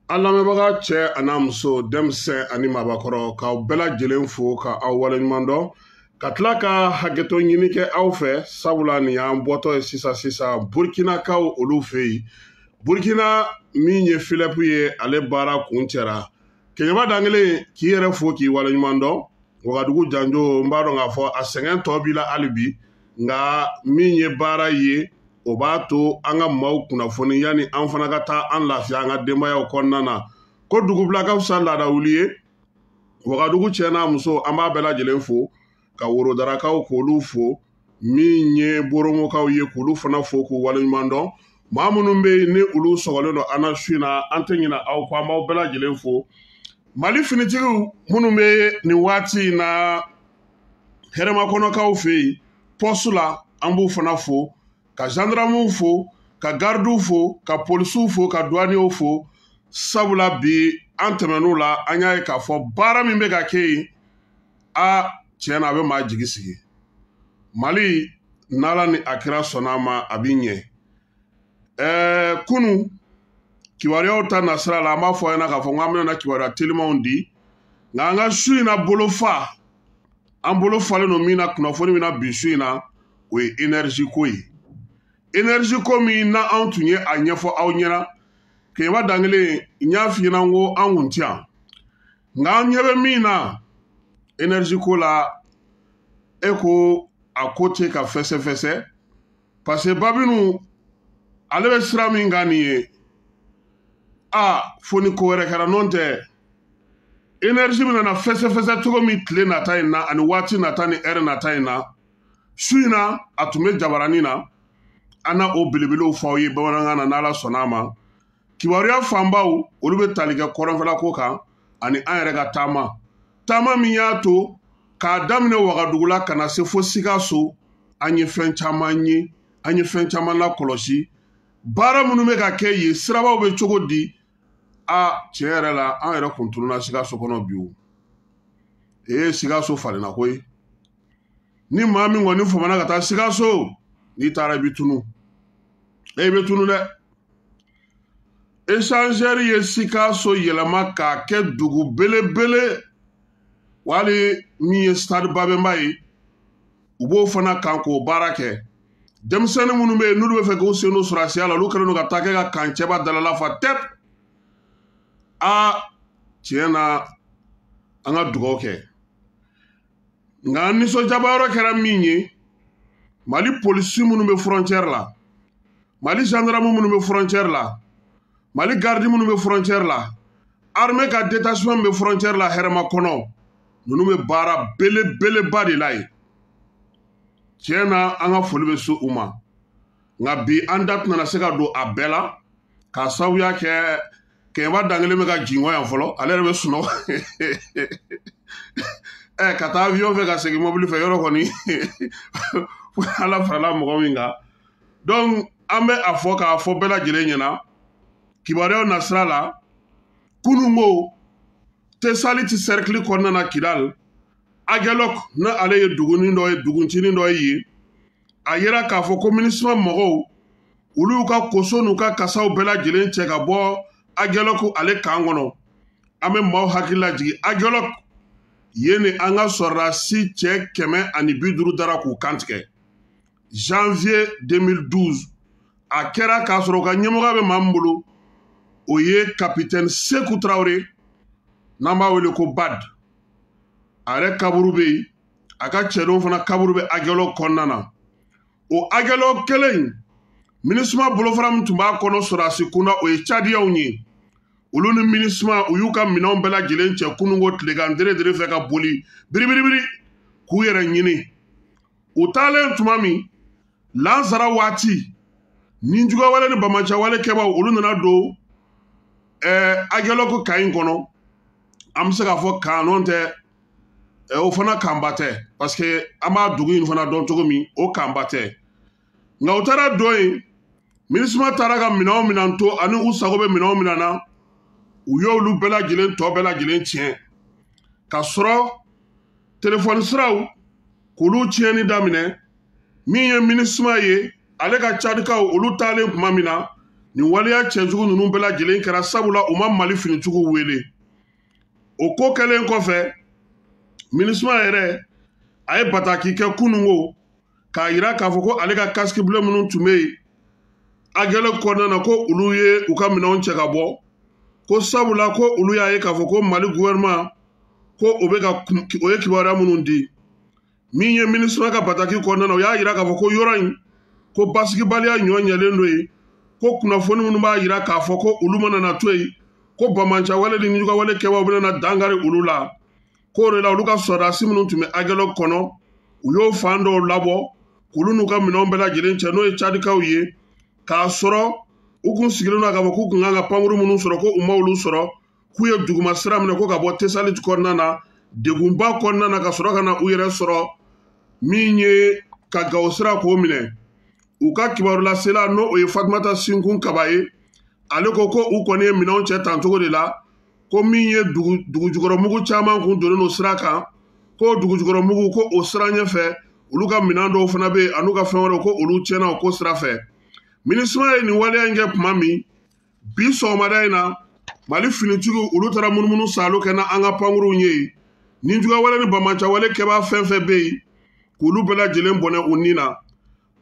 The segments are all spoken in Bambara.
An lamɛnbaga cɛ a n'a muso denmisɛn ani maabakɔrɔ k'aw bɛɛ lajɛlen fo ka aw waleɲuman dɔn ka tila ka hakɛtɔ ɲini kɛ aw fɛ sabula nin y'an bɔtɔ ye sisan Burkinakaw olu fɛ yen Burkina min ye Philip ye ale baara kun cɛra Keɲeba Dangele k'i yɛrɛ fo k'i waleɲuman dɔn Wagadugu Janjo n b'a dɔn k'a fɔ a sɛgɛn tɔ b'i la hali bi nka min ye baara ye o b'a to an ka maaw kunnafoni yani an fana ka taa an lafiya an ka denbayaw kɔnɔna na ko dugubila ka fisa laadawuli ye Wagadugu cɛ n'a muso an b'a bɛɛ lajɛlen fo ka Worodarakaw k'olu fo min ye Boromokaw ye k'olu fana fo k'u waleɲuman dɔn maa minnu bɛ yen ni olu sɔgɔlen don an na su in na an tɛ ɲinɛ aw kɔ an b'aw bɛɛ lajɛlen fo Mali finitigiw minnu bɛ nin waati in na hɛrɛmakɔnɔkaw fɛ yen pɔsu la an b'u fana fo ka gendarmew fo ka gardiw fo ka polisiw fo ka douaniers fo sabula bi an tɛmɛn'u la an y'a ye k'a fɔ baara min bɛ ka kɛ yen tiɲɛ na a bɛ maa jigi sigi Mali n'Ala ni a kira sɔnna a ma a bɛ ɲɛ kunu kibaruyaw ta nasira la an b'a fɔ a ɲɛna k'a fɔ k'an bɛna kibaruya telimanw di nka an ka su in na bolofa an bolo falen don min na kunnafoni min na bi su in na o ye énergie ko ye énergie ko min na anw tun ye a ɲɛfɔ aw ɲɛna Keɲeba Dangele n y'a f'i ɲɛna ko an kun tɛ yan nka an ɲɛ bɛ min na énergie ko la e ko a ko tɛ ka fɛsɛfɛsɛ parce que Babinu ale bɛ sira min kan nin ye fo ni ko wɛrɛ kɛra n'o tɛ énergie min nana fɛsɛfɛsɛ cogo min tile nata in na ani waati nata ni heure nata in na su in na a tun bɛ jabaranin na an na o belebelew fɔ aw ye bamanankan na n'Ala sɔnna a ma kibaruya fanbaw olu bɛ tali kɛ kɔrɔnfɛla ko kan ani an yɛrɛ ka taama min y'a to k'a daminɛ Wagadugu la ka na se fo Sikaso an ye fɛn caman ye an ye fɛn caman lakɔlɔsi baara minnu bɛ ka kɛ yen sirabaw bɛ cogo di tiɲɛ yɛrɛ la an yɛrɛ kun tununna Sikaso kɔnɔ bi o Sikaso falenna koyi ni maa min kɔni famana ka taa Sikaso n'i taara i bɛ tunu i bɛ tunu dɛ échangeur ye Sikaso yɛlɛma k'a kɛ dugu belebele wali min ye stade Babemba ye u b'o fana kan k'o baara kɛ denmisɛnnin minnu bɛ yen n'olu bɛ fɛ k'u sen don sɔrɔsiya la olu kɛlen don ka taa kɛ ka kancɛba dalala fa tɛp tiɲɛ na an ka dugawu kɛ nka nisɔndiyaba yɔrɔ kɛra min ye Mali polisi minnu bɛ frontière la Mali gendarme minnu bɛ frontière la Mali garde minnu bɛ frontière la armée ka détachement bɛ frontière la hɛrɛma kɔnɔ ninnu bɛ baara belebeleba de la yen tiɲɛ na an ka foli bɛ se u ma nka bi an da tɛna se ka don a bɛɛ la k'a sababuya kɛ Keɲeba Dangele bɛ ka jingɔ yan fɔlɔ ale yɛrɛ bɛ sunɔgɔ ka taa avion fɛ ka segin mobili fɛ yɔrɔ kɔni Ala farala mɔgɔ min kan donc an bɛ a fɔ k'a fɔ bɛɛ lajɛlen ɲɛna kibaruyaw nasira la kununko Tesaliti cercle kɔnɔna na Kidal Aguelok na ale ye duguncinin dɔ ye yen a yera k'a fɔ ko MINUSMA mɔgɔw olu y'u ka koso n'u ka kasaw bɛɛ lajɛlen cɛ ka bɔ Aguelok ale kan kɔnɔ an bɛ maaw hakili lajigin Aguelok yen ni an ka sɔrɔdasi cɛ 150 dara k'u kantigɛ janvier 2012 a kɛra k'a sɔrɔ u ka ɲɛmɔgɔ bɛ maa min bolo o ye capitaine Seku Traoré n'an b'a wele ko Bad a yɛrɛ kaburu bɛ yen a ka cɛdenw fana kaburu bɛ Aguelok kɔnɔna na o Aguelok kelen MINUSMA bolofara min tun b'a kɔnɔ sɔrɔdasi kunda o ye Tchadiens ye olu ni MINUSMA u y'u ka minɛnw bɛɛ lajɛlen cɛ kununko tilegan dere fɛ ka boli biribiribiri k'u yɛrɛ ɲini u taalen tuma min lansara waati ninjuguya wale ni bamacɛ wale kɛbaw olu nana don Aguelok kan in kɔnɔ an bɛ se k'a fɔ kan nɔ tɛ o fana kanba tɛ parce que an b'a dugu in fana dɔn cogo min o kanba tɛ nka u taara don yen MINUSMA taara ka minɛnw to ani u sago bɛ minɛnw min na u y'olu bɛɛ lajɛlen tɔ bɛɛ lajɛlen tiɲɛ ka sɔrɔ telefɔni siraw k'olu tiɲɛni daminɛ min ye MINUSMA ye ale ka cadikaw olu taalen tuma min na ni waliya cɛjugu ninnu bɛɛ lajɛlen kɛra sabula u ma Mali finitigiw wele o ko kɛlen kɔfɛ MINUSMA yɛrɛ a ye bataki kɛ kunungo k'a yira k'a fɔ ko ale ka casque bleu minnu tun bɛ yen AGELO kɔnɔna na ko olu ye u ka minɛnw cɛ ka bɔ ko sabula ko olu y'a ye k'a fɔ ko Mali gouvernement ko o ye kibaruya minnu di min ye MINUSMA ka bataki kɔnɔna na o y'a yira k'a fɔ ko yɔrɔ in ko basigibaliya ɲɔ ɲɛlen do yen ko kunnafoni minnu b'a yira k'a fɔ ko olu mana na to yen ko bamancɛ wale ni ɲuguba wale kɛbaaw bɛna dankari olu la ko o de la olu ka sɔrɔdasi minnu tun bɛ AGELO kɔnɔ u y'o fan dɔw labɔ k'olu n'u ka minɛnw bɛɛ lajɛlen cɛ n'o ye cadikaw ye k'a sɔrɔ u kun sigilen don k'a fɔ k'u kun kan ka pankuru minnu sɔrɔ ko u ma olu sɔrɔ k'u ye duguma sira minɛ ko ka bɔ Tesalit kɔnɔna na degunba kɔnɔna na ka sɔrɔ ka na u yɛrɛ sɔrɔ min ye ka Gawo sira k'o minɛ u ka kibaru lasela n'o o ye Fatumata Sinkun Kaba ye ale ko ko u kɔni ye minɛnw cɛ tancogo de la ko min ye dugujukɔrɔmugu caman kun donnen no sira kan ko dugujukɔrɔmugu ko o sira ɲɛfɛ olu ka minɛn dɔw fana bɛ yen an'u ka fɛn wɛrɛw ko olu tiɲɛna o ko sira fɛ MINUSMA ye nin waleya in kɛ tuma min bi sɔgɔmada in na Mali finitigiw olu taara munumunu salo kɛ na an ka pankuruw ye ni juguya wale ni bamancɛ wale kɛbaa fɛn fɛn bɛ yen k'olu bɛɛ lajɛlen bɔnɛ u ni na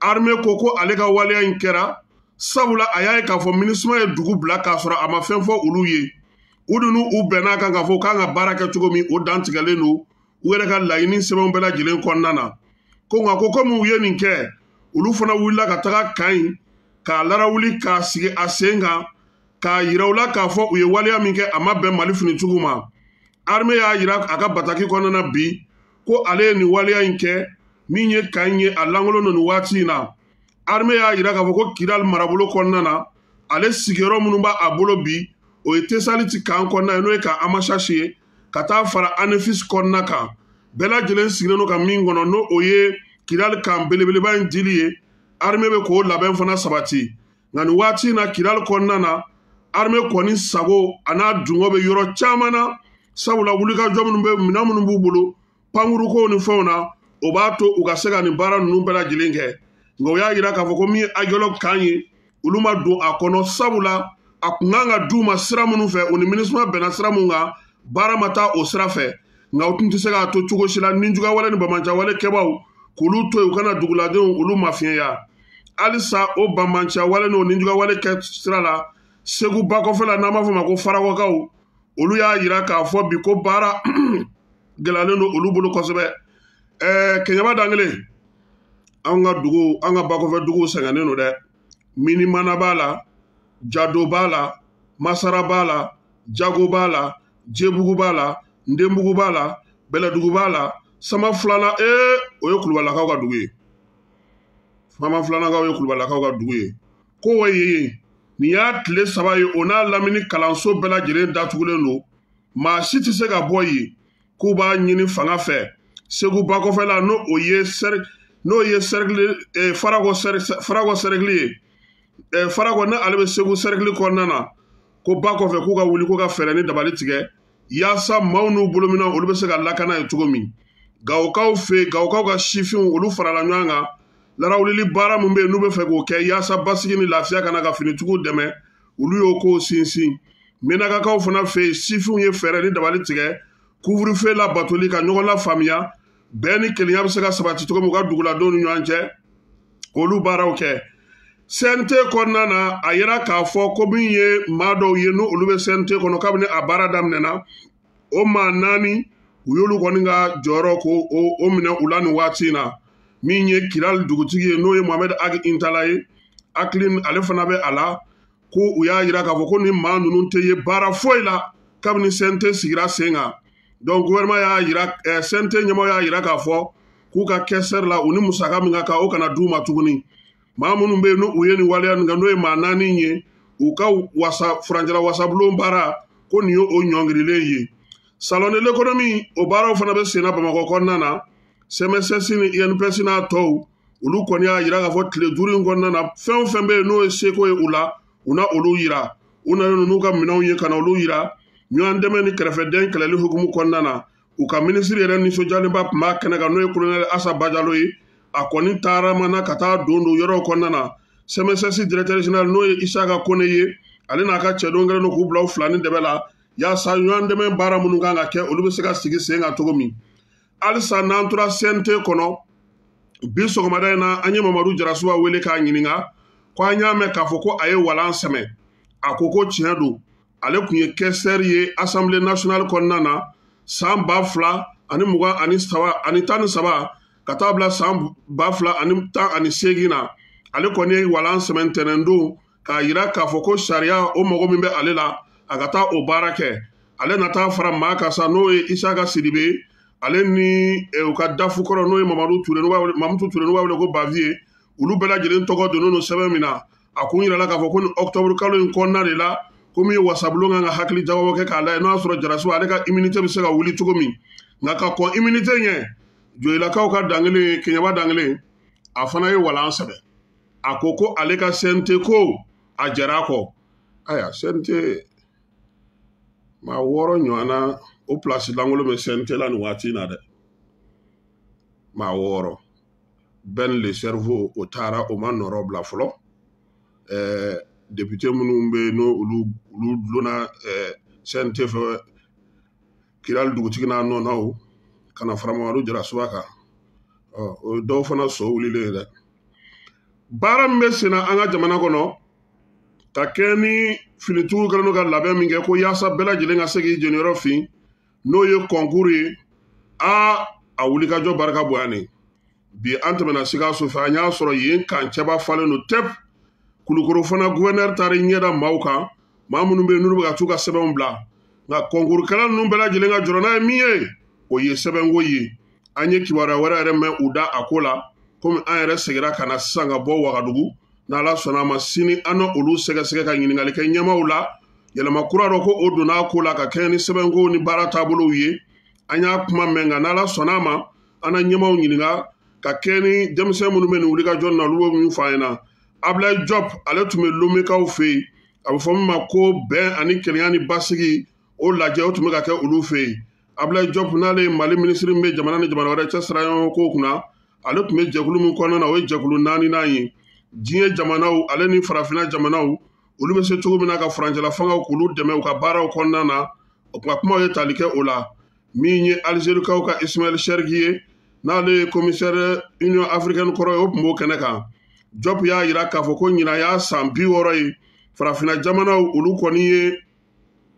armée ko ale ka waleya in kɛra sabula a y'a ye k'a fɔ MINUSMA ye dugu bila k'a sɔrɔ a ma fɛn fɔ olu ye u dun u bɛnna kan k'a fɔ k'an ka baara kɛ cogo min o dan tigɛlen don u yɛrɛ ka laɲini sɛbɛnw bɛɛ lajɛlen kɔnɔna na ko nka ko komi u ye nin kɛ olu fana wulila ka taga Kayin k'a larawuli k'a sigi a sen kan k'a yira u la k'a fɔ u ye waleya min kɛ a ma bɛn Mali finitigiw ma armée y'a yira a ka bataki kɔnɔna na bi ko ale ye nin waleya in kɛ min ye Kayin ye a lankolon don nin waati in na armée y'a yira k'a fɔ ko Kidal marabolo kɔnɔna na ale sigiyɔrɔ minnu b'a a bolo bi o ye Tesalit kan kɔnɔna ye n'o ye ka Amasasi ye ka taa fara Anefis kɔnɔna kan bɛɛ lajɛlen sigilen don ka min kɔnɔ n'o o ye Kidal kan belebeleba in dili ye armée bɛ k'o labɛn fana sabati nka nin waati in na Kidal kɔnɔna na armée kɔni sago a n'a dungɔ bɛ yɔrɔ caman na sabula wulikajɔ minnu bɛ minɛn minnu b'u bolo pankurukow ni fɛnw na o b'a to u ka se ka nin baara ninnu bɛɛ lajɛlen kɛ nka o y'a yira k'a fɔ ko min ye AGELO kan ye olu ma don a kɔnɔ sabula a kun kan ka d'u ma sira minnu fɛ o ni MINUSMA bɛnna sira minnu kan baara ma taa o sira fɛ nka u tun tɛ se k'a to cogo si la ni juguya wale ni bamancɛ wale kɛbaaw k'olu to yen u kana duguladenw olu mafiɲɛya halisa o bamancɛ wale n'o ni juguya wale kɛ sira la Segu bakɔfɛ la n'an b'a fɔ ma ko Farakɔkaw olu y'a yira k'a fɔ bi ko baara gɛlɛyalen don olu bolo kosɛbɛ Keɲaba Dangele an ka dugu an ka bakɔfɛ duguw sɛgɛnnen don dɛ Minimana b'a la Jado b'a la Masara b'a la Jago b'a la Jebugu b'a la Ndenbugu b'a la Bɛlɛdugu b'a la Sama filanan o ye Kulubalakaw ka dugu ye Sama filanankaw ye Kulubalakaw ka dugu ye ko wa ye nin y'a tile 3 ye o n'a lamini kalanso bɛɛ lajɛlen datugulen don maa si tɛ se ka bɔ yen k'u b'a ɲini fanga fɛ Segu bakɔfɛ la n'o ye Farakɔ cercle ye Farakɔ ne ale bɛ Segu cercle kɔnɔna na ko bakɔfɛ k'u ka wuli k'u ka fɛɛrɛ ni dabali tigɛ yaasa maaw n'u bolominɛw olu bɛ se ka lakana ye cogo min Gawokaw ka sifinw olu farala ɲɔgɔn kan larawulili baara min bɛ yen n'u bɛ fɛ k'o kɛ yaasa basigi ni lafiya kana ka finitigiw dɛmɛ olu y'o kow sinsin Menakakaw fana fɛ yen sifinw ye fɛɛrɛ ni dabali tigɛ couvre-feu la batoli ka ɲɔgɔn lafaamuya bɛɛ ni kelenya bɛ se ka sabati cogo min u ka duguladenw ni ɲɔgɔn cɛ olu baaraw kɛ CNT kɔnɔna na a yira k'a fɔ ko min ye maa dɔw ye n'o olu bɛ CNT kɔnɔ kabini a baara daminɛna o maa 4 u y'olu kɔni ka jɔyɔrɔ ko o minɛ u la nin waati in na min ye Kidal dugutigi ye n'o ye Mohamed Agi Intala ye Akiline ale fana bɛ a la ko u y'a yira k'a fɔ ko nin maa ninnu tɛ ye baara foyi la kabini CNT sigira sen kan donc gouvernement y'a yira CNT ɲɛmɔgɔ y'a yira k'a fɔ k'u ka kɛsɛri la u ni musaka min ka kan o kana d'u ma tuguni maa minnu bɛ yen n'u ye nin waleya nin kan n'o ye maa 4 ye u ka furancɛla wasabulon baara ko nin ye o ɲɔngirilen ye salon de l'économie o baaraw fana bɛ senna Bamakɔ kɔnɔna na CMSS ni INPS n'a tɔw olu kɔni y'a yira k'a fɔ tile 5 in kɔnɔna na fɛn o fɛn bɛ yen n'o ye seko ye u la u na olu yira u nalen n'u ka minɛnw ye ka na olu yira ɲɔgɔn dɛmɛ ni kɛrɛfɛden kɛlɛli hukumu kɔnɔna na u ka minisiri yɛrɛ nisɔndiyalenba tun b'a kɛnɛ kan n'o ye colonel Assa Bajalo ye a kɔni taara mana ka taa don yɔrɔw kɔnɔna na CMSS directeur général n'o ye Isaka Kone ye ale n'a ka cɛ don kelen k'u bila u fila ni dɛbɛ la yaasa ɲɔgɔn dɛmɛ baara minnu kan ka kɛ olu bɛ se ka sigi sen kan cogo min halisa n'an tora CNT kɔnɔ bi sɔgɔmada in na an ye Mamadu Jarasuba wele k'a ɲininka ko an y'a mɛn k'a fɔ ko a ye walan sɛmɛ a ko tiɲɛ don ale tun ye caisseur ye Assemblée nationale kɔnɔna na san 2023 ka taa bila san 2018 na ale kɔni ye walan sɛmɛ ntɛnɛn don k'a yira k'a fɔ ko sariya o mago min bɛ ale la a ka taa o baara kɛ ale na taa fara maa kan sa n'o ye Isaka Sidibe ale ni u ka dafukɔrɔ n'o ye Mamadou Touré n'u b'a wele ko Bavier olu bɛɛ lajɛlen tɔgɔ donnen don sɛbɛn min na a kun yirala k'a fɔ ko ni octobre kalo in kɔnɔna de la ko min ye wasabulon kan ka hakili jagabɔ kɛ k'a lajɛ n'o y'a sɔrɔ Jarasuba ale ka immunité bɛ se ka wuli cogo min nka ka kɔn immunité ɲɛ Joyilakaw ka dangelen Keɲaba dangelen a fana ye walan sɛbɛ a ko ale ka CNT ko a jara kɔ aya CNT maa 6 ɲɔgɔnna o place lankolon bɛ CNT la nin waati in na dɛ maa 6 Ben le cerveau o taara o ma nɔrɔ bila fɔlɔ député minnu bɛ yen n'olu dulonna CNT fɛ Kidali dugutigi n'a nɔnaw ka na fara Mamadu Jarasuba kan o dɔw fana so wulilen dɛ baara min bɛ sen na an ka jamana kɔnɔ ka kɛ ni finitigiw kɛlen don ka labɛn min kɛ ko yaasa bɛɛ lajɛlen ka se k'i jeniyɔrɔ fin n'o ye concours ye a wulikajɔ barika bonyanen bi an tɛmɛna Sikaso fɛ an y'a sɔrɔ yen kan cɛba falen don tɛp Kulukoro fana gouverneur taara ɲɛda maaw kan maa minnu bɛ yen n'olu bɛ ka t'u ka sɛbɛnw bila nka concourskɛla ninnu bɛɛ lajɛlen ka jɔrɔ n'a ye min ye o ye sɛbɛnko ye an ye kibaruya wɛrɛ yɛrɛ mɛn u da a ko la komi an yɛrɛ seginna ka na sisan ka bɔ Wagadugu n'Ala sɔnna a ma sini an na olu sɛgɛsɛgɛ ka ɲininkali kɛ ɲɛmaaw la yɛlɛma kura dɔ ko o donna a ko la ka kɛɲɛ ni sɛbɛnko ni baara taabolow ye an y'a kuma mɛn nka n'Ala sɔnna a ma an na ɲɛmaaw ɲininka ka kɛɲɛ ni denmisɛn minnu bɛ nin wulikajɔ na olu bɛ min fɔ an ɲɛna Ablaye Diop ale tun bɛ Lomekaw fɛ yen a bɛ fɔ min ma ko bɛn ani kelenya ni basigi o lajɛ o tun bɛ ka kɛ olu fɛ yen Ablaye Diop n'ale ye Mali minisiri min bɛ jamana ni jamana wɛrɛ cɛ sira ɲɔgɔn ko kunna ale tun bɛ jɛkulu min kɔnɔna na o ye jɛkulu 4nan ye diɲɛ jamanaw ale ni farafinna jamanaw olu bɛ se cogo min na ka furancɛla fangaw k'olu dɛmɛ u ka baaraw kɔnɔna na o ka kumaw ye tali kɛ o la min ye Alizerikaw ka Ismaël Cherki ye n'ale ye commissaire Union africaine kɔrɔ ye o tun b'o kɛnɛ kan Diop y'a yira k'a fɔ ko ɲinan y'a san 60 ye farafinna jamanaw olu kɔni ye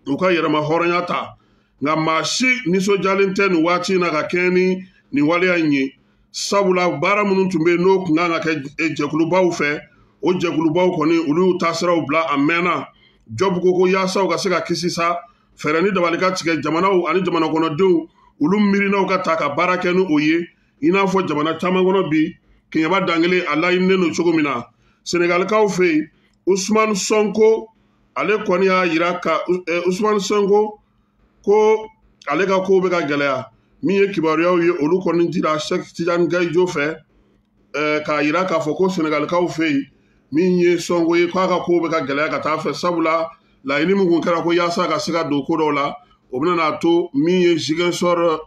u ka yɛrɛma hɔrɔnya ta nka maa si nisɔndiyalen tɛ nin waati in na ka kɛɲɛ ni nin waleya in ye sabula baara minnu tun bɛ yen n'o kun kan ka kɛ jɛkulubaw fɛ o jɛkulubaw kɔni olu y'u taasiraw bila a mɛnna Diop ko yaasa u ka se ka kisi sa fɛɛrɛ ni dabali ka tigɛ jamanaw ani jamana kɔnɔdenw olu miirinaw ka ta ka baara kɛ ni o ye i n'a fɔ jamana caman kɔnɔ bi Keɲaba dangelen a laɲininen don cogo min na Senegalikaw fɛ yen Ousmane Sonko ale kɔni y'a yira ka Ousmane Sonko ko ale ka kow bɛ ka gɛlɛya min ye kibaruyaw ye olu kɔni dira Cheikh Tidiane Gadio fɛ k'a yira k'a fɔ ko Senegalikaw fɛ yen min ye Sonko ye k'a ka kow bɛ ka gɛlɛya ka taa fɛ sabula laɲini min kun kɛra ko yaasa ka se ka don ko dɔw la o bɛna n'a to min ye Ziguinchor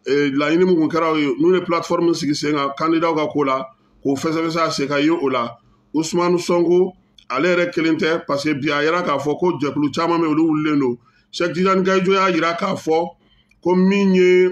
laɲini min kun kɛra ye n'u ye plateforme sigi sen kan candidat ka ko la k'o fɛsɛfɛsɛ a se ka ye o la Ousmane Sonko ale yɛrɛ kelen tɛ parce que bi a yira k'a fɔ ko jɛkulu caman bɛ olu wulilen don Cheikh Tidiane Gadio y'a yira k'a fɔ ko min ye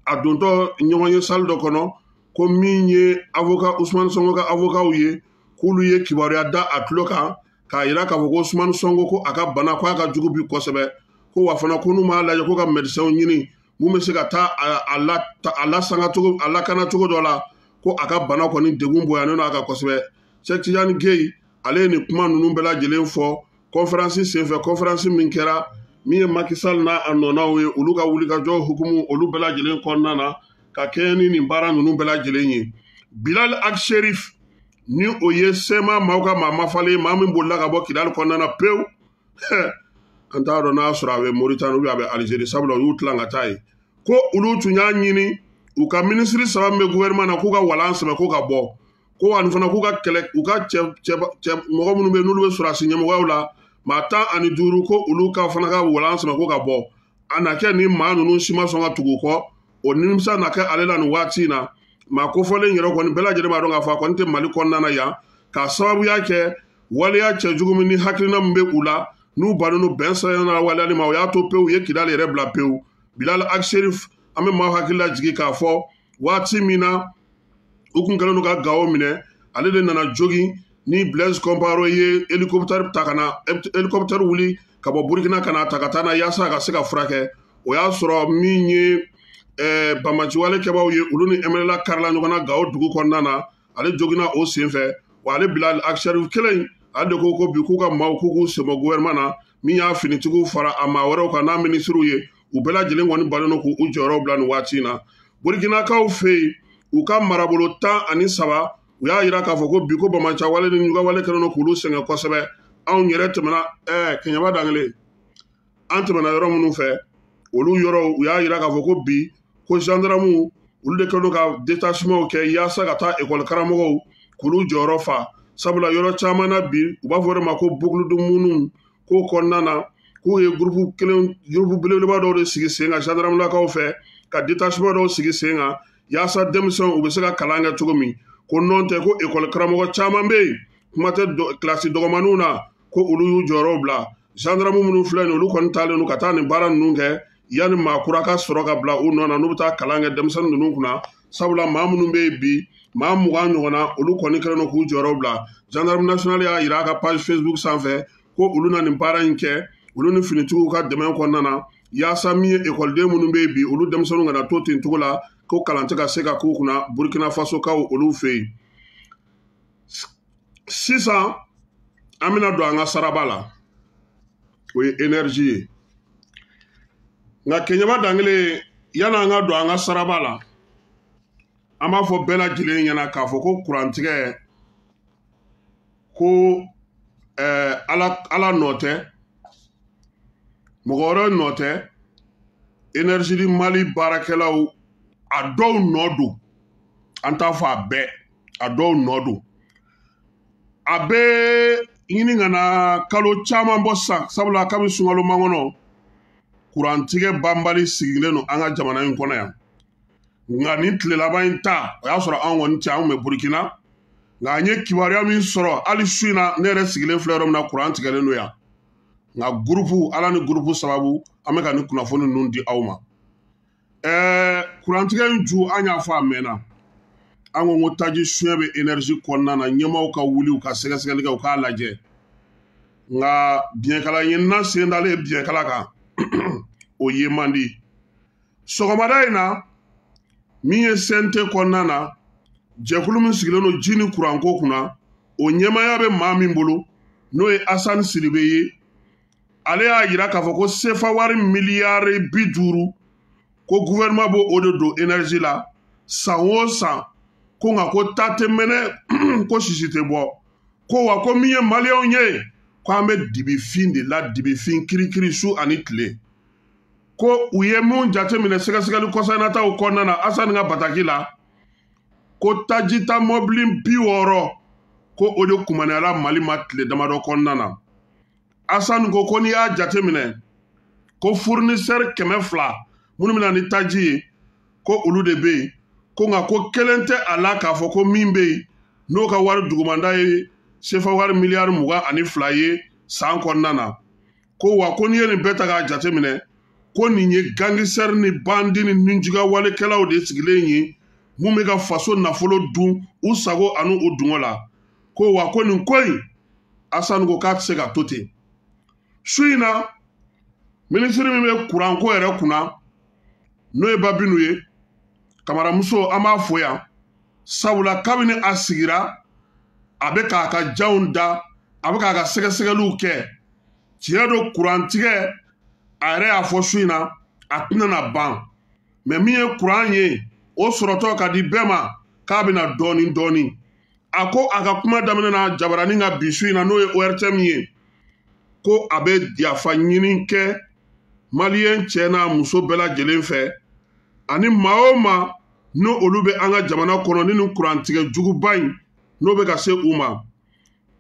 a dontɔ ɲɔgɔn ye salle dɔ kɔnɔ ko min ye avocat Ousmane Sonko ka avocatw ye k'olu ye kibaruya da a tulo kan k'a yira k'a fɔ ko Ousmane Sonko ko a ka bana ko a ka jugu bi kosɛbɛ ko wa fana ko n'u m'a lajɛ ko ka médecin ɲini mun bɛ se ka taa a lakana cogo dɔ la ko a ka bana kɔni degun bonyanen don a kan kosɛbɛ Cheikh Tidiane Gaye ale ye nin kuma ninnu bɛɛ lajɛlen fɔ conférence senfɛ conférence min kɛra min ye Macky Sall n'a a nɔnaw ye olu ka wulikajɔ hukumu olu bɛɛ lajɛlen kɔnɔna na ka kɛɲɛ ni nin baara ninnu bɛɛ lajɛlen ye Bilal Ag Cherif ni o ye sema maaw ka maa mafalen maa min bolila ka bɔ Kidali kɔnɔna na pewu an t'a dɔn n'a sɔrɔ a bɛ Mauritanie ou bien a bɛ Algérie sabula u y'u tilan ka taa yen ko olu tun y'a ɲini u ka ministre 3 min bɛ gouvernement na k'u ka walan sɛbɛn ko ka bɔ ko ani fana k'u ka kɛlɛ u ka cɛ mɔgɔ minnu bɛ yen n'olu bɛ sɔrɔdasi ɲɛmɔgɔyaw la maa 15 ko olu ka fana ka walan sɛbɛn ko ka bɔ a na kɛ ni maa ninnu si ma sɔn ka tugu kɔ o nimisa na kɛ ale la nin waati in na maa kofɔlen yɛrɛ kɔni bɛɛ lajɛlen b'a dɔn k'a fɔ a kɔni tɛ Mali kɔnɔna na yan k'a sababuya kɛ waleya cɛjugu min ni hakilina min bɛ u la n'u banenu bɛn sayana waleyali ma o y'a to pewu u ye Kidali yɛrɛ bila pewu. Bilal Akserif an bɛ maaw hakili lajigi k'a fɔ waati min na u kun kɛlen don ka Gao minɛ ale de nana jogi ni Blaise Compaoré ye hélicoptère wuli ka bɔ Burkina ka na ta ka taa na yaasa a ka se ka furakɛ. O y'a sɔrɔ min ye bamaciwale kɛbaw ye olu ni MNLA karila ɲɔgɔn na Gao dugu kɔnɔna na ale jogina o senfɛ wa ale Bilal Akserif kelen ale de ko bi k'u ka maaw k'u sɛbɛ gouvernement na min y'a finitigiw fara a maa wɛrɛw kan n'a minisiriw ye u bɛɛ lajɛlen kɔni bannen k'u jɔyɔrɔw bila nin waati in na. Burkinakaw fɛ yen u ka marabolo 13 u y'a jira k'a fɔ ko bi ko bamacawale ni ɲugawale kɛlen don k'olu sɛgɛn kosɛbɛ. Anw yɛrɛ tɛmɛna Keɲaba Dangele an tɛmɛna yɔrɔ minnu fɛ olu yɔrɔw u y'a jira k'a fɔ ko bi ko gendarmew olu de kɛlen don ka détachement kɛ yaasa ka taa école karamɔgɔw k'olu jɔyɔrɔ fa sabula yɔrɔ caman na bi u b'a fɔ o de ma ko bukuludumuniw k'o kɔnɔna na k'u ye groupe belebeleba dɔw de sigi sen kan gendarmelakaw fɛ ka détachement dɔw sigi sen kan yaasa denmisɛnw u bɛ se ka kalan kɛ cogo min ko nɔn tɛ ko école karamɔgɔ caman bɛ yen kuma tɛ kilasi dɔgɔmaninw na ko olu y'u jɔyɔrɔ bila gendarme minnu filɛ nin olu kɔni taalen don ka taa nin baara ninnu kɛ yanni maa kura ka sɔrɔ ka bila u nɔ na n'u bɛ taa kalan kɛ denmisɛnnin ninnu kunna sabula maa minnu bɛ yen bi maa 20 ɲɔgɔnna olu kɔni kɛlen don k'u jɔyɔrɔ bila gendarme national y'a jira a ka page Facebook sanfɛ ko olu na nin baara in kɛ olu ni finitigiw ka dɛmɛ kɔnɔna na yaasa min ye ekɔliden minnu bɛ yen bi olu denmisɛnninw kana to ten cogo la ko kalan tɛ ka se ka k'u kunna Burkina Faso kaw olu fɛ yen. Sisan an bɛna don an ka saraba la o ye énergie ye nka Keɲaba Dangele yanni an ka don an ka saraba la an b'a fɔ bɛɛ lajɛlen ɲɛna k'a fɔ ko kurantigɛ ko ala nɔ tɛ mɔgɔ wɛrɛ nɔ tɛ énergie di Mali baarakɛlaw a dɔw nɔ don an t'a fɔ a bɛɛ a dɔw nɔ don a bɛ ɲini ka na kalo caman bɔ sisan sabula kabi sunkalo makɔnɔ kurantigɛ banbali sigilen don an ka jamana in kɔnɔ yan nka nin tile laban in ta o y'a sɔrɔ anw kɔni tɛ anw bɛ Burkina nka an ye kibaruya min sɔrɔ hali su in na ne yɛrɛ sigilen filɛ yɔrɔ min na kuran tigɛlen don yan nka gurupu ala ni gurupu sababu an bɛ ka nin kunnafoni ninnu di aw ma kurantigɛ in ju an y'a fɔ a mɛnna an ko taji suɲɛ bɛ énergie kɔnɔna na ɲɛmaaw ka wuli u ka sɛgɛsɛgɛli kɛ u k'a lajɛ nka biɲɛkala ɲinina sen dalen biɲɛkala kan o ye man di sɔgɔmada in na min ye CNT kɔnɔna na jɛkulu min sigilen don ji ni kuranko kunna o ɲɛmaaya bɛ maa min bolo n'o ye Asani Siribe ye ale y'a jira k'a fɔ ko CFA wari miliyari 50 ko gouvernement b'o o de don énergie la san o san ko nka ko ta tɛ mɛnɛ ko sisi tɛ bɔ ko wa ko min ye maliyɛnw ye ko an bɛ dibifin de la dibifin kirikiri su ani tile ko u ye mun jateminɛ sɛgɛsɛgɛli kɔsannataw kɔnɔna na Asani ka bataki la ko tajita mɔbili 60 ko o de kumaniyala Mali ma tile damadɔ kɔnɔna na Asani ko n'i y'a jateminɛ ko fournisseur 200 minnu bɛna ni taji ye ko olu de bɛ yen ko nka ko kelen tɛ a la k'a fɔ ko min bɛ yen n'o ka wari dugumanda ye CFA wari miliyari 22 ye san kɔnɔna na ko wa ko n'i ye nin bɛɛ ta k'a jateminɛ ko nin ye gangisɛri ni bandi ni ninjuguya walekɛlaw de sigilen ye mun bɛ ka faso nafolo dun u sago ani u dungo la ko wa ko nin ko in Asani ko k'a tɛ se ka to ten su in na minisiri min bɛ kuranko yɛrɛ kunna n'o ye Babinu ye kamaramuso an b'a fɔ yan sabula kabini a sigira a bɛ k'a ka janw da a bɛ k'a ka sɛgɛsɛgɛliw kɛ tiɲɛ don kurantigɛ a yɛrɛ y'a fɔ su in na a tɛna na ban mɛ min ye kuran ye o sɔrɔtɔ ka di bɛɛ ma k'a bɛna dɔɔni dɔɔni a ko a ka kuma daminɛ na Jabaranin ka bi su in na n'o ye ORTM ye ko a bɛ yafa ɲini kɛ maliyɛn cɛ n'a muso bɛɛ lajɛlen fɛ ani maa o maa n'o olu bɛ an ka jamana kɔnɔ ni nin kurantigɛ juguba in n'o bɛ ka se u ma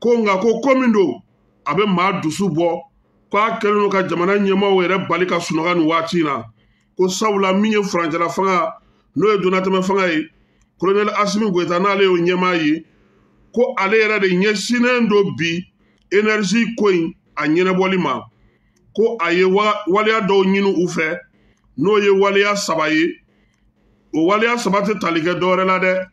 ko nka ko min don a bɛ maa dusu bɔ k'a kɛlen don ka jamana ɲɛmaaw yɛrɛ bali ka sunɔgɔ nin waati in na ko sabula min ye furancɛla fanga n'o ye donatɛmɛ fanga ye colonel Asimi Goyita n'ale y'o ɲɛmaa ye ko ale yɛrɛ de ɲɛsinnen do bi énergie ko in a ɲɛnɛbɔli ma ko a ye waleya dɔw ɲini u fɛ n'o ye waleya 3 ye o waleya 3 tɛ tali kɛ dɔwɛrɛ la dɛ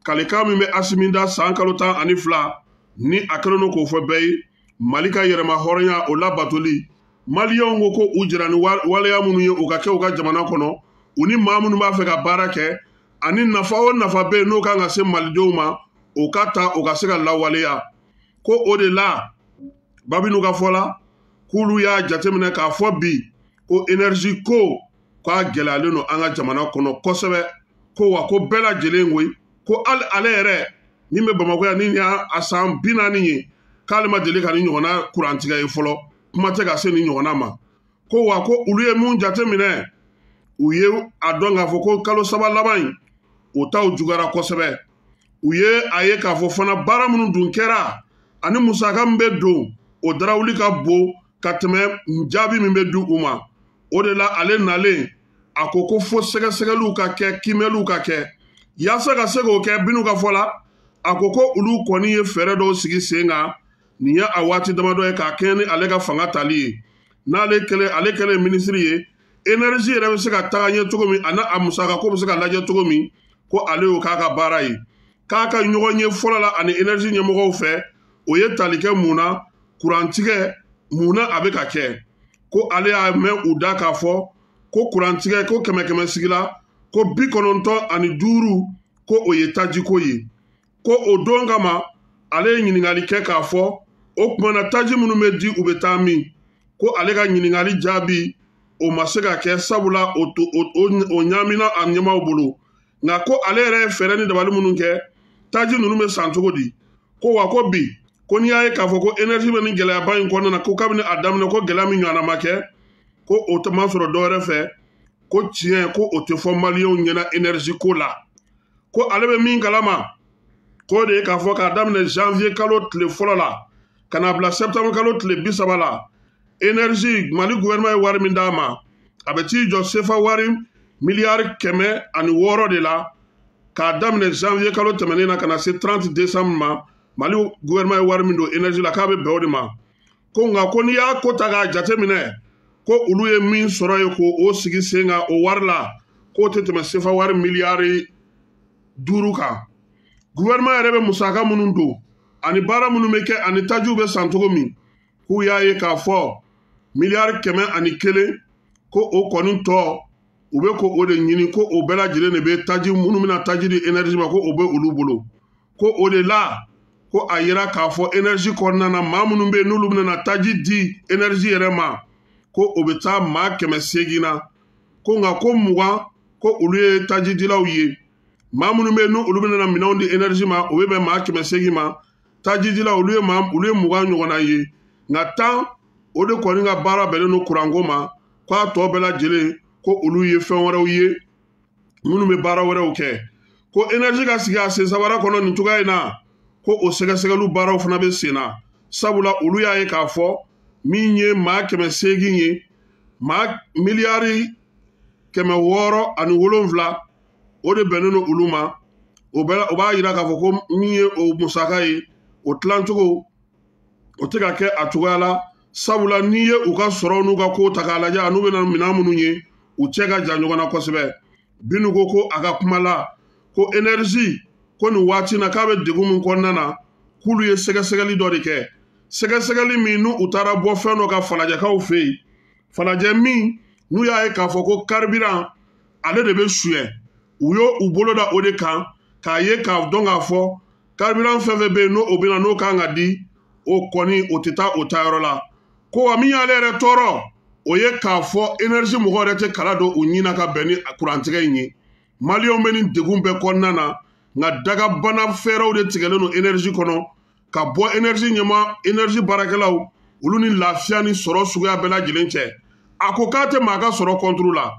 kalikan min bɛ Asimi da san kalo 12 ni a kɛlen do k'o fɔ bɛɛ ye Mali ka yɛrɛma hɔrɔnya o labatoli maliyɛnw ko ko u jɛra ni waleya minnu ye u ka kɛ u ka jamana kɔnɔ u ni maa minnu b'a fɛ ka baara kɛ ani nafa o nafa bɛ yen n'o kan ka se malidenw ma o ka ta o ka se ka lawaleya ko o de la Babinu ka fɔ la k'olu y'a jateminɛ k'a fɔ bi ko énergie ko k'a gɛlɛyalen don an ka jamana kɔnɔ kosɛbɛ ko wa ko bɛɛ lajɛlen koyi ko ale yɛrɛ min bɛ Bamakɔ yan ni y'a san 40 ye k'ale ma deli ka ni ɲɔgɔnna kurantigɛ ye fɔlɔ kuma tɛ ka se ni ɲɔgɔnna ma ko wa ko olu ye mun jateminɛ u ye a dɔn k'a fɔ ko kalo 3 laban in o taw jugara kosɛbɛ u ye a ye k'a fɔ fana baara minnu dun kɛra ani musaka min bɛ don o darawuli ka bon ka tɛmɛ jaabi min bɛ di u ma o de la ale nalen a ko fo sɛgɛsɛgɛliw ka kɛ kimɛliw ka kɛ yaasa ka se k'o kɛ Binu ka fɔ la a ko olu kɔni ye fɛɛrɛ dɔw sigi sen kan nin ye a waati damadɔ ye k'a kɛɲɛ ni ale ka fanga tali ye n'ale kɛlen minisiri ye énergie yɛrɛ bɛ se ka taga ɲɛ cogo min ani a musaka ko bɛ se ka lajɛ cogo min ko ale y'o k'a ka baara ye k'a ka ɲɔgɔn ye fɔlɔ la ani énergie ɲɛmɔgɔw fɛ o ye tali kɛ mun na kurantigɛ mun na a bɛ ka kɛ ko ale y'a mɛn u da k'a fɔ ko kurantigɛ ko 100 sigi la ko 95 ko o ye tajiko ye ko o don kama ale ye ɲininkali kɛ k'a fɔ o kumana taji minnu bɛ di u bɛ taa min ko ale ka ɲininkali jaabi o ma se ka kɛ sabula o ɲamina a ɲɛmaw bolo nka ko ale yɛrɛ ye fɛɛrɛ ni dabali minnu kɛ taji ninnu bɛ san cogo di ko wa ko bi ko n'i y'a ye k'a fɔ ko énergie bɛ ni gɛlɛyaba in kɔnɔna na ko kabini a daminɛ ko gɛlɛya min ɲɔgɔnna ma kɛ ko o tɛ ma sɔrɔ dɔwɛrɛ fɛ ko tiɲɛ ko o tɛ fɔ maliyɛnw ɲɛna énergie ko la ko ale bɛ min kalama k'o de ye k'a fɔ k'a daminɛ janvier kalo tile fɔlɔ la ka na bila septembre kalo tile 30 la énergie Mali gouvernement ye wari min d'a ma a bɛ t'i jɔ CFA wari miliyari 106 de la k'a daminɛ janvier kalo tɛmɛnen na ka na se 30 décembre ma Mali gouvernement ye wari min don énergie la k'a bɛ bɛn o de ma ko nka ko n'i y'a ko ta k'a jateminɛ ko olu ye min sɔrɔ ye k'o sigi sen kan o wari la k'o tɛ tɛmɛ CFA wari miliyari 5 kan gouvernement yɛrɛ bɛ musaka minnu don ani baara minnu bɛ kɛ ani tajiw bɛ san cogo min k'u y'a ye k'a fɔ miliyari 101 ko o kɔni tɔ u bɛ ko o de ɲini ko o bɛɛ lajɛlen de bɛ taji minnu bɛna taji di énergie ma ko o bɛ olu bolo ko o de la ko a yira k'a fɔ énergie kɔnɔna na maa minnu bɛ yen n'olu bɛna taji di énergie yɛrɛ ma ko o bɛ taa maa 800 na ko nka ko 20 ko olu ye taji dilaw ye maa minnu bɛ yen n'olu bɛna minɛnw di énergie ma o bɛ bɛn maa 800 ma taji dilaw olu ye 20 ɲɔgɔnna ye nka 10 o de kɔni ka baara bɛnnen don kuranko ma k'a tɔ bɛɛ lajɛlen ko olu ye fɛn wɛrɛw ye minnu bɛ baara wɛrɛw kɛ ko énergie ka sigi a sen sabara kɔnɔ nin cogoya in na ko o sɛgɛsɛgɛliw baaraw fana bɛ sen na sabula olu y'a ye k'a fɔ min ye maa 800 ye maa miliyari 607 o de bɛnnen don olu ma o b'a yira k'a fɔ ko min ye o musaka ye o tilancogo o tɛ ka kɛ a cogoya la sabula n'i ye u ka sɔrɔ n'u ka ko ta k'a lajɛ n'u bɛna minɛn minnu ye u cɛ ka jan ɲɔgɔn na kosɛbɛ Binu ko a ka kuma la ko énergie ko nin waati na k'a bɛ degun min kɔnɔna na k'olu ye sɛgɛsɛgɛli dɔ de kɛ sɛgɛsɛgɛli min n'u taara bɔ fɛn dɔ ka falajɛkaw fɛ yen falajɛ min n'u y'a ye k'a fɔ ko carburant ale de bɛ suyɛ u y'u bolo da o de kan k'a ye k'a dɔn k'a fɔ carburant fɛn fɛn bɛ yen n'o bɛna n'o kan ka di o kɔni o tɛ taa o taayɔrɔ la ko wa min y'ale yɛrɛ tɔɔrɔ o ye k'a fɔ énergie mɔgɔw yɛrɛ tɛ kala don u ɲin na ka bɛn ni kurantigɛ in ye maliyɛnw bɛ nin degun bɛɛ kɔnɔna na nka dagabana fɛɛrɛw de tigɛlen don énergie kɔnɔ ka bɔ énergie baarakɛlaw olu ni lafiya ni sɔrɔ suguya bɛɛ lajɛlen cɛ a ko k'a tɛ maa ka sɔrɔ contre la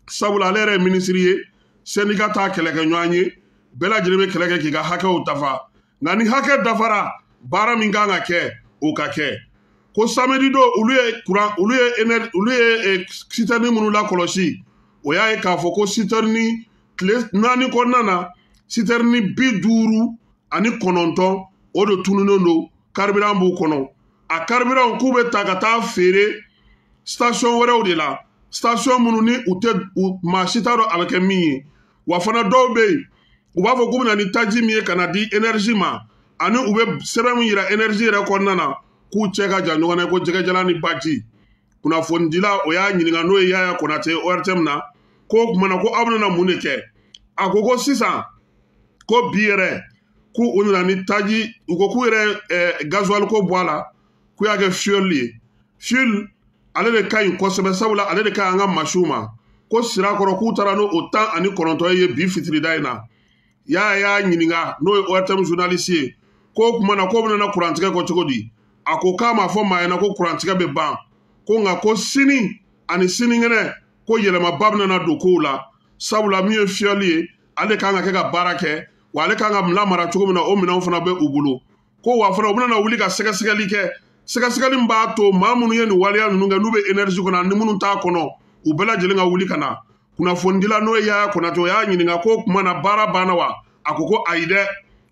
sabula ale yɛrɛ ye minisiri ye syndicat t'a kɛlɛkɛɲɔgɔn ye bɛɛ lajɛlen bɛ kɛlɛ kɛ k'i ka hakɛw dafa nka ni hakɛ dafara baara min kan ka kɛ o ka kɛ ko samedi don olu ye citerne minnu lakɔlɔsi o y'a ye k'a fɔ ko citerne tile 4 kɔnɔna na citerne 50 ani kɔnɔntɔn o de tununen don carburant b'u kɔnɔ a carburant k'u bɛ ta ka taa feere station wɛrɛw de la station minnu ni maa si t'a dɔn a bɛ kɛ min ye wa fana dɔw bɛ yen u b'a fɔ k'u bɛna ni taji min ye ka na di énergie ma ani u bɛ sɛbɛn min yira énergie yɛrɛ kɔnɔna na k'u cɛ ka jan ɲɔgɔn na ko jɛgɛjalan ni baji kunnafonidila o y'a ɲininka n'o ye Yaya Konate ORTM na ko tuma na ko aw bɛna mun de kɛ a ko sisan ko bi yɛrɛ k'u nana ni taji u ko k'u yɛrɛ gasoil ko bɔ a la k'u y'a kɛ fuel ye fuel ale de ka ɲi kosɛbɛ sabula ale de ka ɲi an ka masiw ma ko sira kɔrɔ k'u taara n'o 19 ye bi fitirida in na Yaya y'a ɲininka n'o ye ORTM journaliste ye ko tuma na ko bɛna kurantigɛ kɔ cogo di a ko k'a ma fɔ maa ɲɛna ko kurantigɛ bɛ ban ko nka ko sini ani sinikɛnɛ ko yɛlɛmaba bɛna don kow la sabula min ye fuel ye ale kan ka kɛ ka baara kɛ wa ale kan ka lamara cogo min na o minɛnw fana bɛ u bolo ko wa fana u bɛna wuli ka sɛgɛsɛgɛli kɛ sɛgɛsɛgɛli min b'a to maa minnu ye nin waleya ninnu kɛ n'u bɛ énergie kɔnɔ ani minnu t'a kɔnɔ u bɛɛ lajɛlen ka wuli ka na kunnafonidila n'o ye Yaya Konate o y'a ɲininka ko tuma na baara banna wa a ko ayi dɛ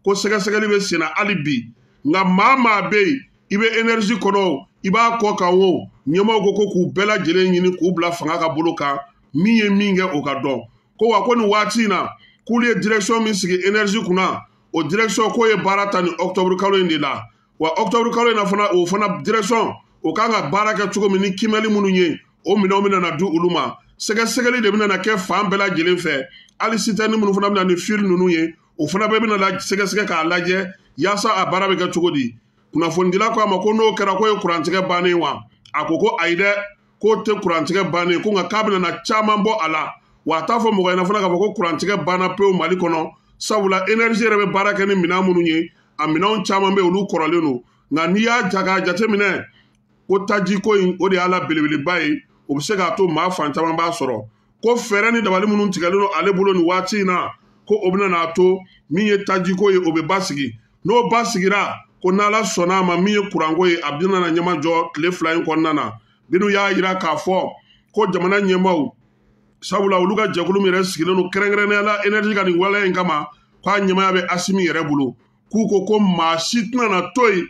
ko sɛgɛsɛgɛli bɛ sen na hali bi nka maa bɛ yen i bɛ énergie kɔnɔ o i b'a kɔ kan o ɲɛmaaw ko k'u bɛɛ lajɛlen ɲini k'u bila fanga ka bolo kan min ye min kɛ o ka dɔn ko wa ko nin waati in na k'olu ye direction min sigi énergie kunna o direction k'o ye baara ta ni octobre kalo in de la wa octobre kalo in na fana o fana direction o kan ka baara kɛ cogo min ni kimɛli minnu ye o minɛnw bɛna na di olu ma sɛgɛsɛgɛli de bɛna kɛ fan bɛɛ lajɛlen fɛ hali citerne minnu fana bɛna ni fuel ninnu ye o fana bɛɛ bɛna sɛgɛsɛgɛ k'a lajɛ yaasa a baara bɛ kɛ cogo di kunnafonidila ko a ma ko n'o kɛra k'o ye kurantigɛ bannen wa a ko ayi dɛ k'o tɛ kurantigɛ bannen ko nka k'a bɛna na caman bɔ a la wa a t'a fɔ mɔgɔ ɲɛna fana k'a fɔ ko kurantigɛ banna pewu Mali kɔnɔ sabula énergie yɛrɛ bɛ baara kɛ ni minɛn minnu ye a minɛnw caman bɛ olu kɔrɔlen don nka n'i y'a k'a jateminɛ ko taji ko in o de y'a la belebeleba ye o bɛ se k'a to maa fan caman b'a sɔrɔ ko fɛɛrɛ ni dabali minnu tigɛlen don ale bolo nin waati in na ko o bɛna n'a to min ye taji ko ye o bɛ basigi n'o basigira ko n'Ala sɔnna a ma min ye kuranko ye a bɛna na ɲɛma jɔ tile 2 in kɔnɔna na minnu y'a jira k'a fɔ ko jamana ɲɛmaaw sabula olu ka jɛkulu min yɛrɛ sigilen don kɛrɛnkɛrɛnnenya la énergie ka nin waleya in kama k'a ɲɛmaya bɛ Asimi yɛrɛ bolo k'u ko maa si tɛna na to yen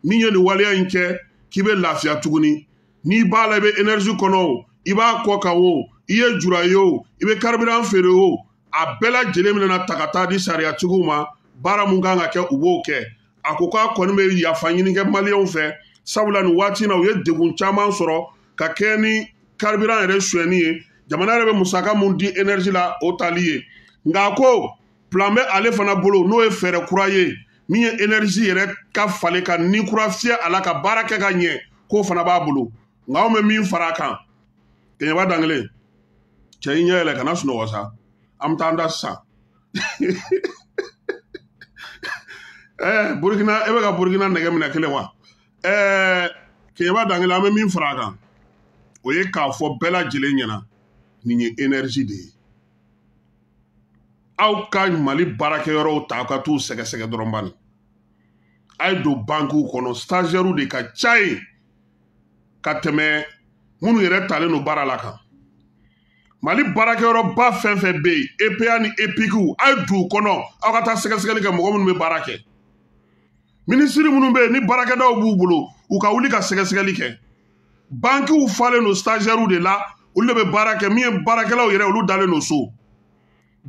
min ye nin waleya in kɛ k'i bɛ lafiya tuguni n'i b'a la i bɛ énergie kɔnɔ o i b'a kɔ kan o i ye jura ye o i bɛ carburant feere o a bɛɛ lajɛlen bɛna ta ka taa di sariyatigiw ma baara mun kan ka kɛ u b'o kɛ a ko k'a kɔni bɛ yafa ɲini kɛ maliyɛnw fɛ sabula nin waati in na u ye degun caman sɔrɔ ka kɛ ni carburant yɛrɛ sonyɛni ye jamana yɛrɛ bɛ musaka mun di énergie la o tali ye nka a ko plan bɛ ale fana bolo n'o ye fɛɛrɛ kura ye min ye énergie yɛrɛ ka falen ka ni kura fiyɛ a la ka baara kɛ ka ɲɛ k'o fana b'a bolo nka anw bɛ min fara a kan kɛɲɛba dangelen cɛ i ɲɛ yɛlɛ kana sunɔgɔ sa an bɛ taa an da sisan Burkina e bɛ ka Burkina nɛgɛ minɛ kelen wa kɛɲɛba dangelen an bɛ min fara a kan o ye k'a fɔ bɛɛ lajɛlen ɲɛna nin ye énergie de ye aw ka Mali baarakɛyɔrɔw ta aw ka t'u sɛgɛsɛgɛ dɔrɔn bani a ye don bankiw kɔnɔ stagiaires de ka ca yen ka tɛmɛ minnu yɛrɛ talen don baara la kan Mali baarakɛyɔrɔba fɛn fɛn bɛ yen EPA ni EPIC a ye don u kɔnɔ aw ka taa sɛgɛsɛgɛli kɛ mɔgɔ minnu bɛ baara kɛ minisiri minnu bɛ yen ni baarakɛdaw b'u bolo u ka wuli ka sɛgɛsɛgɛli kɛ bankiw falen don stagiaires de la olu de bɛ baara kɛ min ye baarakɛlaw yɛrɛ olu dalen don so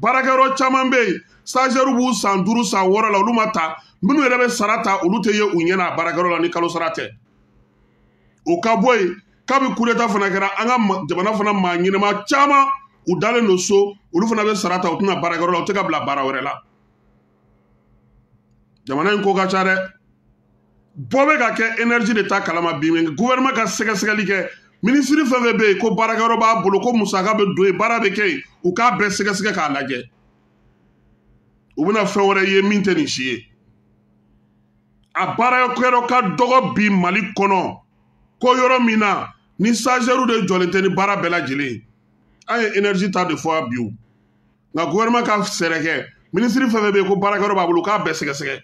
baarakɛyɔrɔ caman bɛ yen stagiaires b'u san 5 san 6 la olu ma ta minnu yɛrɛ bɛ sara ta olu tɛ ye u ɲɛna a baarakɛyɔrɔ la ni kalo sara tɛ o ka bɔ yen kabi coup d'état fana kɛra an ka jamana fana maa ɲɛnama caman u dalen don so olu fana bɛ sara ta u tɛna baarakɛyɔrɔ la u tɛ ka bila baara wɛrɛ la jamana in ko ka ca dɛ bɔ bɛ ka kɛ énergie de ta kalama bi mais gouvernement ka sɛgɛsɛgɛli kɛ minisiri fɛn fɛn bɛ yen ko baarakɛyɔrɔ b'a bolo ko musaka bɛ don yen baara bɛ kɛ yen u k'a bɛɛ sɛgɛsɛgɛ k'a lajɛ u bɛna fɛn wɛrɛ ye min tɛ nin si ye a baarakɛyɔrɔ ka dɔgɔ bi Mali kɔnɔ ko yɔrɔ min na ni stagiaires de jɔlen tɛ ni baara bɛɛ lajɛlen ye an ye énergie ta de fɔ bi o nka gouvernement ka fɛɛrɛ kɛ minisiri fɛn fɛn bɛ yen ko baarakɛyɔrɔ b'a bolo k'a bɛɛ sɛgɛsɛgɛ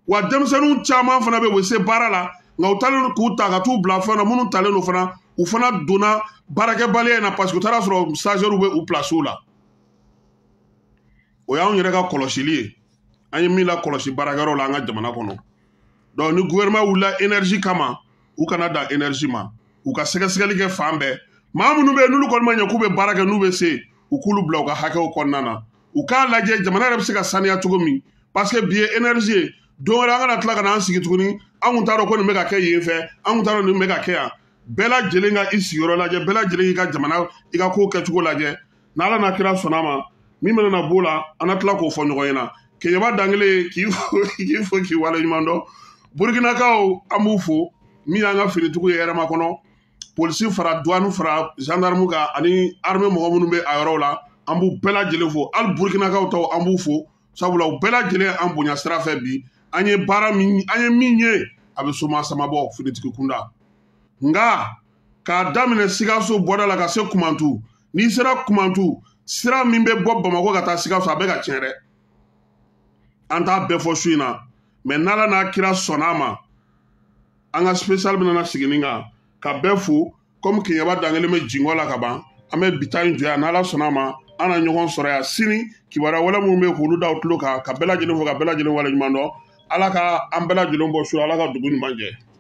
wa denmisɛnninw caman fana bɛ yen u bɛ se baara la nka u talen don k'u ta ka t'u bila fɛn na minnu talen don fana u fana donna baarakɛbaliya in na parce que u taara sɔrɔ stagiaires bɛ u place la o y'anw yɛrɛ ka kɔlɔsili ye an ye min la kɔlɔsi baarakɛyɔrɔ la an ka jamana kɔnɔ donc ni gouvernement wulila énergie kama u kana dan énergie ma u ka sɛgɛsɛgɛli kɛ fan bɛɛ maa minnu bɛ yen n'olu kɔni ma ɲɛ k'u bɛ baara kɛ n'u bɛ se u k'olu bila u ka hakɛw kɔnɔna na u k'a lajɛ jamana yɛrɛ bɛ se ka saniya cogo min parce que bi ye énergie ye don wɛrɛ an kana tila ka na an sigi tuguni an kun t'a dɔn ko nin bɛ ka kɛ yen fɛ an kun t'a dɔn nin bɛ ka kɛ yan bɛɛ lajɛlen ka i sigiyɔrɔ lajɛ bɛɛ lajɛlen k'i ka jamana i ka kow kɛcogo lajɛ n'ala n'a kira sɔnna ma min bɛna na b'o la an na tila k'o fɔ ɲɔgɔn ɲɛna keɲɛba dangele k'i fo k'i waleɲuman dɔn burukinakaw an b'u fo min y'an ka finitigiw ye hɛrɛma kɔnɔ polisi fara douane fara gendarme kan ani armée mɔgɔ minnu bɛ a yɔrɔw la an b'u bɛɛ lajɛlen fo hali burukinakaw taw an b'u fo sabula u bɛɛ lajɛlen an bonya sira fɛ bi an ye baara min an ye min ye a bɛ soma sama bɔ finitigi kunda nka k'a daminɛ Sikaso bɔda la ka se Kumantu n'i sera Kumantu sira min bɛ bɔ Bamakɔ ka taa Sikaso a bɛ ka tiɲɛ dɛ an t'a bɛɛ fɔ su in na mais n'Ala n'a kira sɔnn'a ma an ka spécial bɛna sigi nin kan ka bɛɛ fo comme Keɲeba dangelen bɛ jingɔ la ka ban an bɛ bi ta in jɔ yan n'Ala sɔnn'a ma an na ɲɔgɔn sɔrɔ yan sini kibaruya wɛrɛ minnu bɛ yen k'olu da u tulo kan ka bɛɛ lajɛlen fo ka bɛɛ lajɛlen waleɲuman dɔn Ala ka an bɛɛ lajɛlen bɔ su Ala ka dugu ɲuman jɛ